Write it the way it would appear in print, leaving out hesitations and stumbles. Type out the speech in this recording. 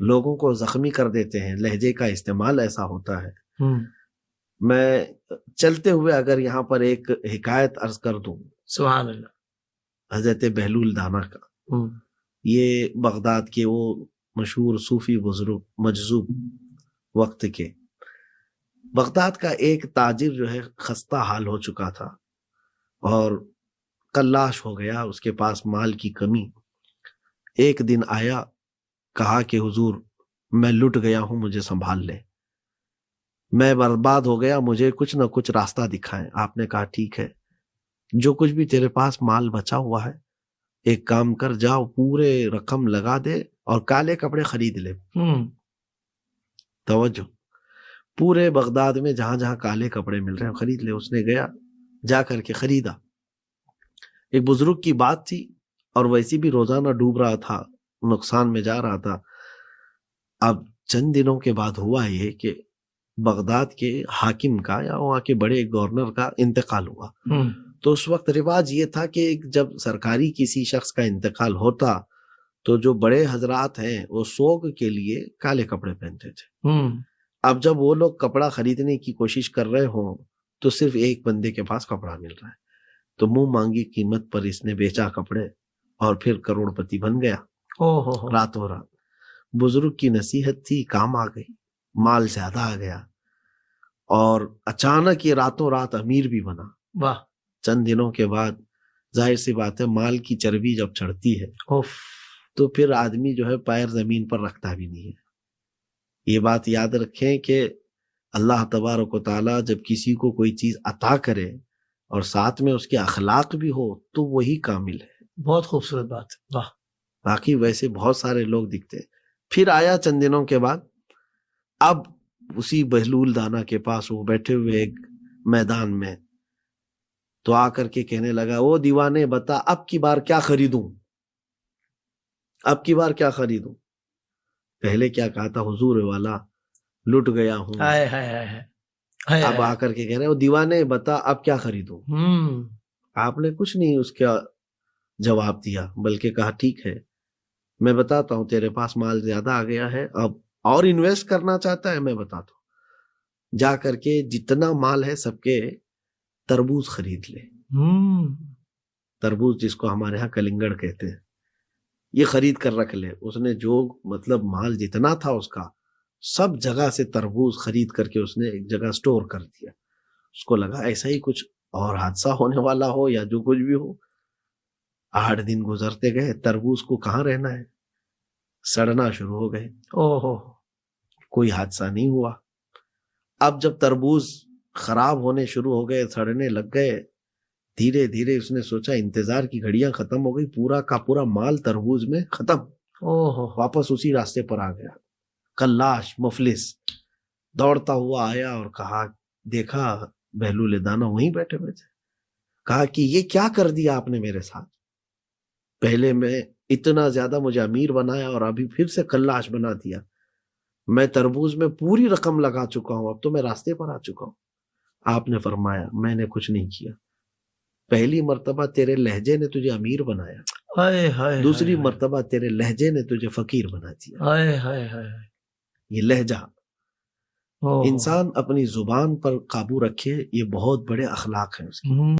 لوگوں کو زخمی کر دیتے ہیں، لہجے کا استعمال ایسا ہوتا ہے۔ میں چلتے ہوئے اگر یہاں پر ایک حکایت عرض کر دوں، سبحان اللہ، حضرت بہلول دانا کا، یہ بغداد کے وہ مشہور صوفی بزرگ مجذوب وقت کے، بغداد کا ایک تاجر جو ہے خستہ حال ہو چکا تھا اور قلاش ہو گیا، اس کے پاس مال کی کمی۔ ایک دن آیا، کہا کہ حضور میں لٹ گیا ہوں، مجھے سنبھال لیں، میں برباد ہو گیا، مجھے کچھ نہ کچھ راستہ دکھائیں۔ آپ نے کہا ٹھیک ہے، جو کچھ بھی تیرے پاس مال بچا ہوا ہے ایک کام کر، جاؤ پورے رقم لگا دے اور کالے کپڑے خرید لے۔ توجہ، پورے بغداد میں جہاں جہاں کالے کپڑے مل رہے ہیں خرید لے۔ اس نے گیا، جا کر کے خریدا۔ ایک بزرگ کی بات تھی اور ویسی بھی روزانہ ڈوب رہا تھا، نقصان میں جا رہا تھا۔ اب چند دنوں کے بعد ہوا یہ کہ بغداد کے حاکم کا یا وہاں کے بڑے گورنر کا انتقال ہوا۔ تو اس وقت رواج یہ تھا کہ جب سرکاری کسی شخص کا انتقال ہوتا تو جو بڑے حضرات ہیں وہ سوگ کے لیے کالے کپڑے پہنتے تھے۔ اب جب وہ لوگ کپڑا خریدنے کی کوشش کر رہے ہوں تو صرف ایک بندے کے پاس کپڑا مل رہا ہے، تو منہ مانگی قیمت پر اس نے بیچا کپڑے اور پھر کروڑ پتی بن گیا راتوں رات۔ بزرگ کی نصیحت تھی، کام آ گئی، مال زیادہ آ گیا اور اچانک یہ راتوں رات امیر بھی بنا۔ واہ! چند دنوں کے بعد ظاہر سی بات ہے مال کی چربی جب چڑھتی ہے تو پھر آدمی جو ہے پیر زمین پر رکھتا بھی نہیں ہے۔ یہ بات یاد رکھیں کہ اللہ تبارک و تعالیٰ جب کسی کو کوئی چیز عطا کرے اور ساتھ میں اس کے اخلاق بھی ہو تو وہی کامل ہے۔ بہت خوبصورت بات، واہ! باقی ویسے بہت سارے لوگ دکھتے ہیں۔ پھر آیا چند دنوں کے بعد، اب اسی بہلول دانا کے پاس وہ بیٹھے ہوئے ایک میدان میں، تو آ کر کے کہنے لگا، او دیوانے بتا اب کی بار کیا خریدوں، اب کی بار کیا خریدوں؟ پہلے کیا کہا تھا، حضور والا لٹ گیا ہوں، اب آ کر کے کہہ رہے او دیوانے بتا اب کیا خریدوں؟ آپ نے کچھ نہیں اس کا جواب دیا، بلکہ کہا ٹھیک ہے میں بتاتا ہوں، تیرے پاس مال زیادہ آ گیا ہے، اب اور انویسٹ کرنا چاہتا ہے، میں بتاتا ہوں، جا کر کے جتنا مال ہے سب کے تربوز خرید لے۔ تربوز جس کو ہمارے ہاں کلنگڑ کہتے ہیں، یہ خرید کر رکھ لے۔ اس نے جو مطلب مال جتنا تھا اس کا سب جگہ سے تربوز خرید کر کے اس نے ایک جگہ سٹور کر دیا۔ اس کو لگا ایسا ہی کچھ اور حادثہ ہونے والا ہو یا جو کچھ بھی ہو۔ 8 دن گزرتے گئے، تربوز کو کہاں رہنا ہے، سڑنا شروع ہو گئے۔ کوئی حادثہ نہیں ہوا۔ اب جب تربوز خراب ہونے شروع ہو گئے، سڑنے لگ گئے، دھیرے دھیرے اس نے سوچا انتظار کی گھڑیاں ختم ہو گئی، پورا کا پورا مال تربوز میں ختم۔ واپس اسی راستے پر آ گیا، قلاش مفلس دوڑتا ہوا آیا اور کہا، دیکھا بہلول دانا وہیں بیٹھے ہوئے تھے۔ کہا کہ یہ کیا کر دیا آپ نے میرے ساتھ، پہلے میں اتنا زیادہ مجھے امیر بنایا اور ابھی پھر سے قلاش بنا دیا۔ میں تربوز میں پوری رقم لگا چکا ہوں، اب تو میں راستے پر آ چکا ہوں۔ آپ نے فرمایا میں نے کچھ نہیں کیا، پہلی مرتبہ تیرے لہجے نے تجھے امیر بنایا، دوسری مرتبہ تیرے لہجے نے تجھے فقیر بنا دیا۔ یہ لہجہ، انسان اپنی زبان پر قابو رکھے، یہ بہت بڑے اخلاق ہیں اس کے۔